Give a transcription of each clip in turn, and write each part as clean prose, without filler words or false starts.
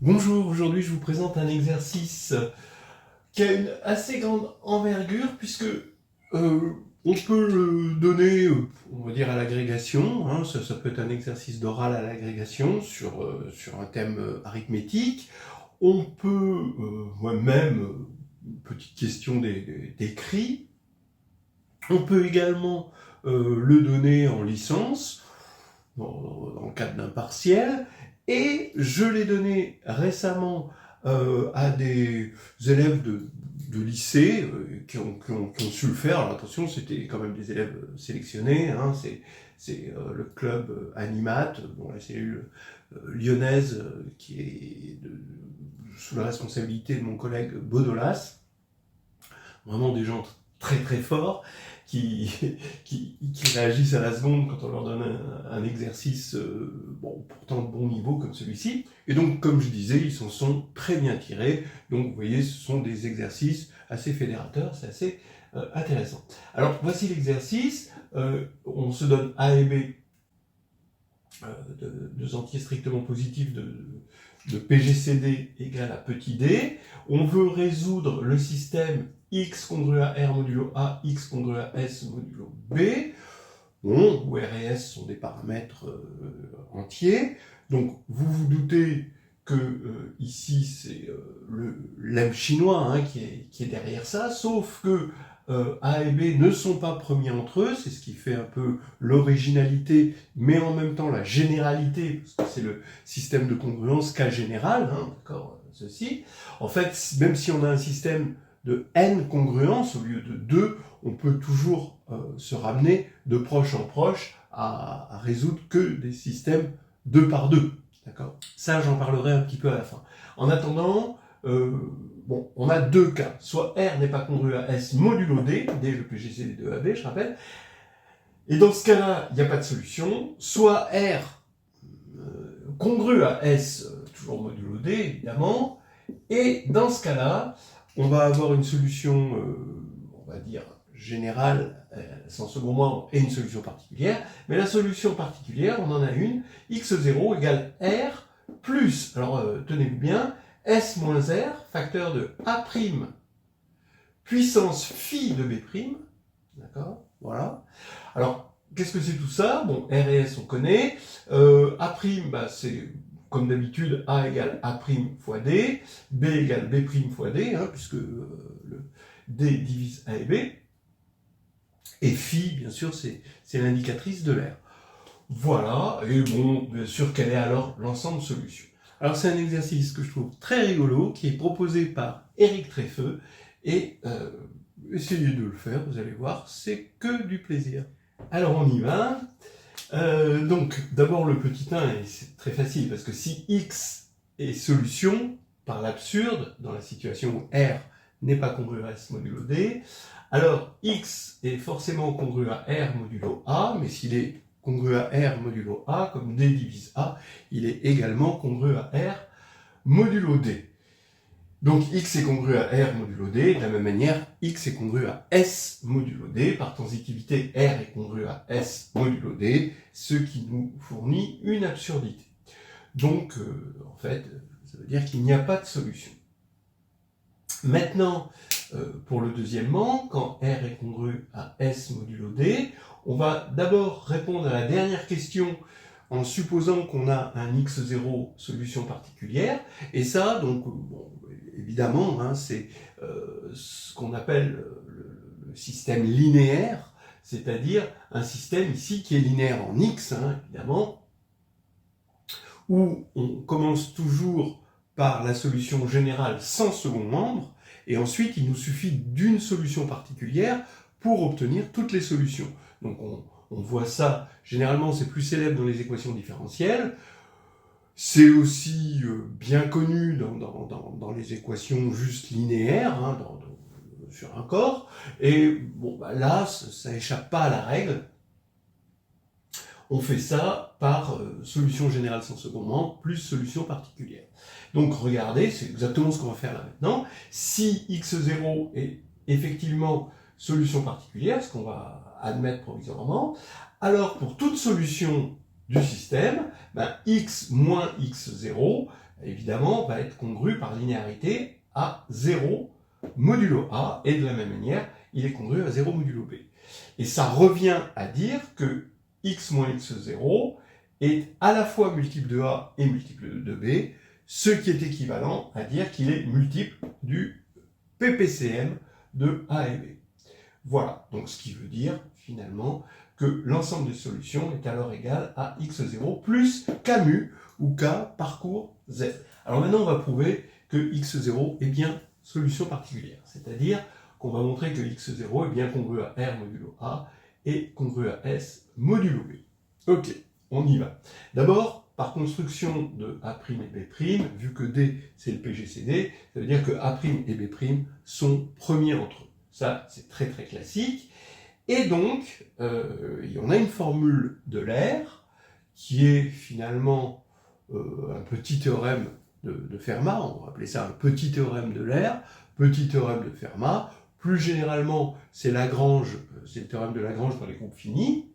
Bonjour, aujourd'hui je vous présente un exercice qui a une assez grande envergure puisque on peut le donner, on va dire, à l'agrégation, hein, ça peut être un exercice d'oral à l'agrégation sur un thème arithmétique. On peut, même, une petite question d'écrit. On peut également le donner en licence, dans le cadre d'un partiel, et je l'ai donné récemment à des élèves de lycée qui ont su le faire. Alors attention, c'était quand même des élèves sélectionnés, hein, c'est le club Animat, bon, la cellule lyonnaise qui est sous la responsabilité de mon collègue Bodolas, vraiment des gens très très forts, qui réagissent à la seconde quand on leur donne un exercice pourtant de bon niveau comme celui-ci. Et donc, comme je disais, ils s'en sont très bien tirés. Donc, vous voyez, ce sont des exercices assez fédérateurs, c'est assez intéressant. Alors, voici l'exercice. On se donne A et B, deux entiers strictement positifs de PGCD égale à petit d. On veut résoudre le système x congrue à R modulo A, x congrue à S modulo B, bon, où R et S sont des paramètres entiers. Donc, vous vous doutez que ici, c'est le lemme chinois hein, qui est derrière ça, sauf que A et B ne sont pas premiers entre eux, c'est ce qui fait un peu l'originalité, mais en même temps la généralité, parce que c'est le système de congruence K général, hein, d'accord, ceci. En fait, même si on a un système de n congruences au lieu de 2, on peut toujours se ramener de proche en proche à résoudre que des systèmes 2 par 2. D'accord ? Ça, j'en parlerai un petit peu à la fin. En attendant, on a deux cas. Soit R n'est pas congru à S modulo D, D le PGCD de AB, je rappelle. Et dans ce cas-là, il n'y a pas de solution. Soit R congru à S, toujours modulo D, évidemment. Et dans ce cas-là, on va avoir une solution, on va dire, générale, sans second membre, et une solution particulière. Mais la solution particulière, on en a une, x0 égale R plus, alors tenez-vous bien, S moins R, facteur de A' puissance phi de B', d'accord, voilà. Alors, qu'est-ce que c'est tout ça? Bon, R et S, on connaît. A', c'est comme d'habitude, A égale A' fois D, B égale B' fois D, hein, puisque le D divise A et B. Et phi, bien sûr, c'est l'indicatrice de l'air. Voilà, et bon, bien sûr, quel est alors l'ensemble de solutions? Alors, c'est un exercice que je trouve très rigolo, qui est proposé par Éric Treffeux, et essayez de le faire, vous allez voir, c'est que du plaisir. Alors, on y va. Donc, d'abord le petit 1, et c'est très facile, parce que si x est solution, par l'absurde, dans la situation où R n'est pas congru à S modulo D, alors x est forcément congru à R modulo A, mais s'il est congru à R modulo A, comme D divise A, il est également congru à R modulo D. Donc x est congru à R modulo D, de la même manière, x est congru à S modulo D, par transitivité, R est congru à S modulo D, ce qui nous fournit une absurdité. Donc, en fait, ça veut dire qu'il n'y a pas de solution. Maintenant, pour le deuxièmement, quand R est congru à S modulo D, on va d'abord répondre à la dernière question en supposant qu'on a un x0 solution particulière, et ça, donc, bon, évidemment, hein, c'est ce qu'on appelle le système linéaire, c'est-à-dire un système ici qui est linéaire en x, hein, évidemment, où on commence toujours par la solution générale sans second membre, et ensuite il nous suffit d'une solution particulière pour obtenir toutes les solutions. Donc on voit ça, généralement c'est plus célèbre dans les équations différentielles, c'est aussi bien connu dans les équations juste linéaires, hein, sur un corps, et bon, là, ça échappe pas à la règle. On fait ça par solution générale sans second membre, plus solution particulière. Donc regardez, c'est exactement ce qu'on va faire là maintenant. Si x0 est effectivement solution particulière, ce qu'on va admettre provisoirement, alors pour toute solution du système, x moins x0, évidemment, va être congru par linéarité à 0 modulo A, et de la même manière, il est congru à 0 modulo B. Et ça revient à dire que x moins x0 est à la fois multiple de A et multiple de B, ce qui est équivalent à dire qu'il est multiple du PPCM de A et B. Voilà, donc ce qui veut dire finalement que l'ensemble des solutions est alors égal à x0 plus k mu, ou k parcours z. Alors maintenant, on va prouver que x0 est bien solution particulière, c'est-à-dire qu'on va montrer que x0 est bien congru à R modulo A et congru à S modulo B. Ok, on y va. D'abord, par construction de A' et B', vu que D c'est le PGCD, ça veut dire que A' et B' sont premiers entre eux. Ça, c'est très très classique. Et donc, on a une formule de l'air qui est finalement un petit théorème de Fermat, on va appeler ça un petit théorème de l'air, petit théorème de Fermat. Plus généralement, c'est Lagrange, c'est le théorème de Lagrange dans les groupes finis,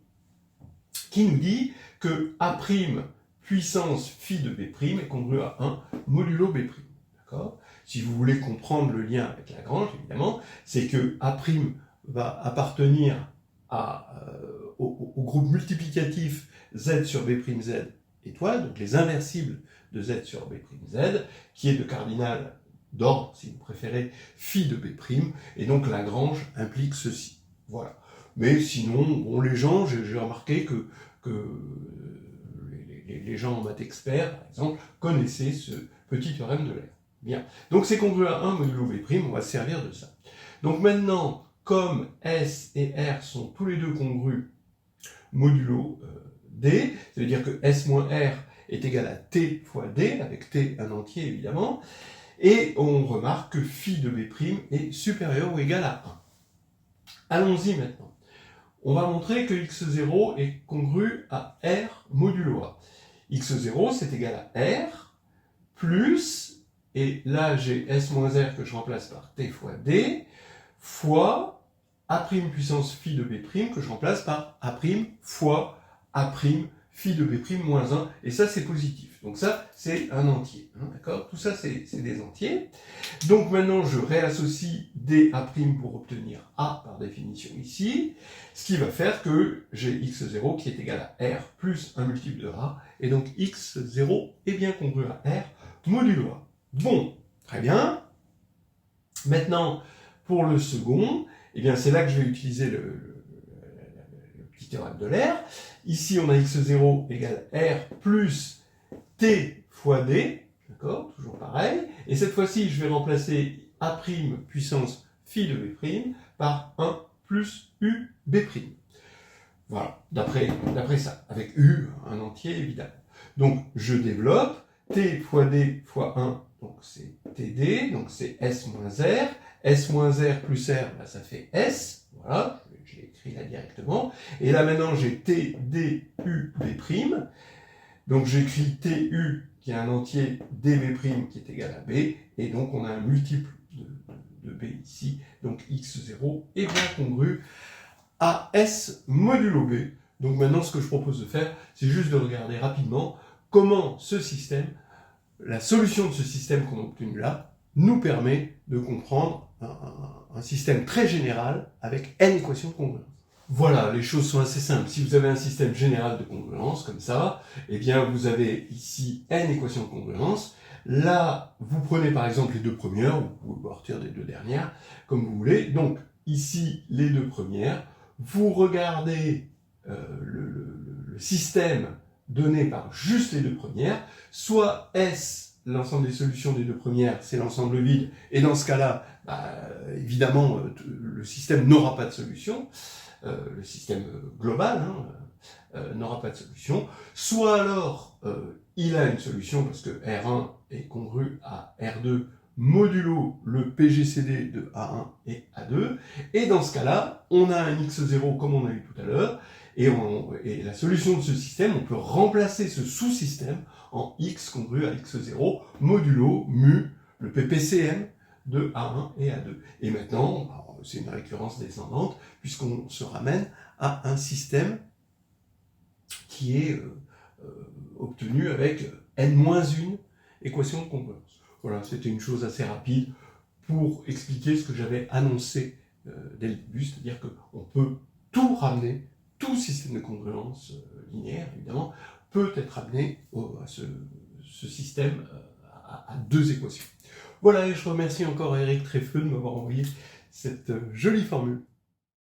qui nous dit que A' puissance phi de B' est congru à 1 modulo B'. D'accord ? Si vous voulez comprendre le lien avec Lagrange, évidemment, c'est que A' va appartenir au groupe multiplicatif Z sur B'Z étoile, donc les inversibles de Z sur B'Z, qui est de cardinal d'ordre, si vous préférez, phi de B', et donc Lagrange implique ceci. Voilà. Mais sinon, bon, les gens, j'ai remarqué que les gens en maths experts, par exemple, connaissaient ce petit théorème de l'air. Bien. Donc c'est congru à 1 modulo B', on va se servir de ça. Donc maintenant, comme S et R sont tous les deux congrus modulo D, ça veut dire que S moins R est égal à T fois D, avec T un entier évidemment, et on remarque que phi de B' est supérieur ou égal à 1. Allons-y maintenant. On va montrer que x0 est congru à R modulo A. x0 c'est égal à R plus, et là j'ai S moins R que je remplace par T fois D, fois A' puissance phi de B' que je remplace par A' fois A' phi de B' moins 1, et ça c'est positif. Donc ça c'est un entier, hein, d'accord ? Tout ça c'est des entiers. Donc maintenant je réassocie dA' pour obtenir A par définition ici, ce qui va faire que j'ai x0 qui est égal à R plus un multiple de A, et donc x0 est bien congru à R modulo A. Bon, très bien. Maintenant, pour le second, eh bien c'est là que je vais utiliser le petit théorème de l'air. Ici, on a x0 égale R plus T fois D, d'accord, toujours pareil. Et cette fois-ci, je vais remplacer A' puissance phi de B' par 1 plus U B'. Voilà, d'après ça, avec U, un entier évidemment. Donc, je développe T fois D fois 1, donc c'est TD, donc c'est S moins R. S moins R plus R, là, ça fait S, voilà, je l'ai écrit là directement. Et là maintenant j'ai T, D, U, B', donc j'écris TU qui est un entier DB' qui est égal à B, et donc on a un multiple de B ici, donc x0 est bien congru à S modulo B. Donc maintenant ce que je propose de faire, c'est juste de regarder rapidement comment ce système, la solution de ce système qu'on a obtenu là, nous permet de comprendre un système très général avec n équations de congruence. Voilà, les choses sont assez simples. Si vous avez un système général de congruence, comme ça, eh bien vous avez ici n équations de congruence. Là, vous prenez par exemple les deux premières, vous pouvez partir des deux dernières, comme vous voulez. Donc, ici, les deux premières. Vous regardez le système donné par juste les deux premières, soit S, l'ensemble des solutions des deux premières, c'est l'ensemble vide, et dans ce cas-là, évidemment, le système n'aura pas de solution, le système global n'aura pas de solution, soit alors il a une solution, parce que R1 est congru à R2 modulo le PGCD de A1 et A2, et dans ce cas-là, on a un x0 comme on a eu tout à l'heure, et la solution de ce système, on peut remplacer ce sous-système en x congru à x0 modulo mu le PPCM de A1 et A2. Et maintenant, c'est une récurrence descendante, puisqu'on se ramène à un système qui est obtenu avec n-1 équation de congruence. Voilà, c'était une chose assez rapide pour expliquer ce que j'avais annoncé dès le début, c'est-à-dire qu'on peut tout ramener, tout système de congruence linéaire, évidemment, peut être amené à ce système à deux équations. Voilà, et je remercie encore Eric Treffeux de m'avoir envoyé cette jolie formule.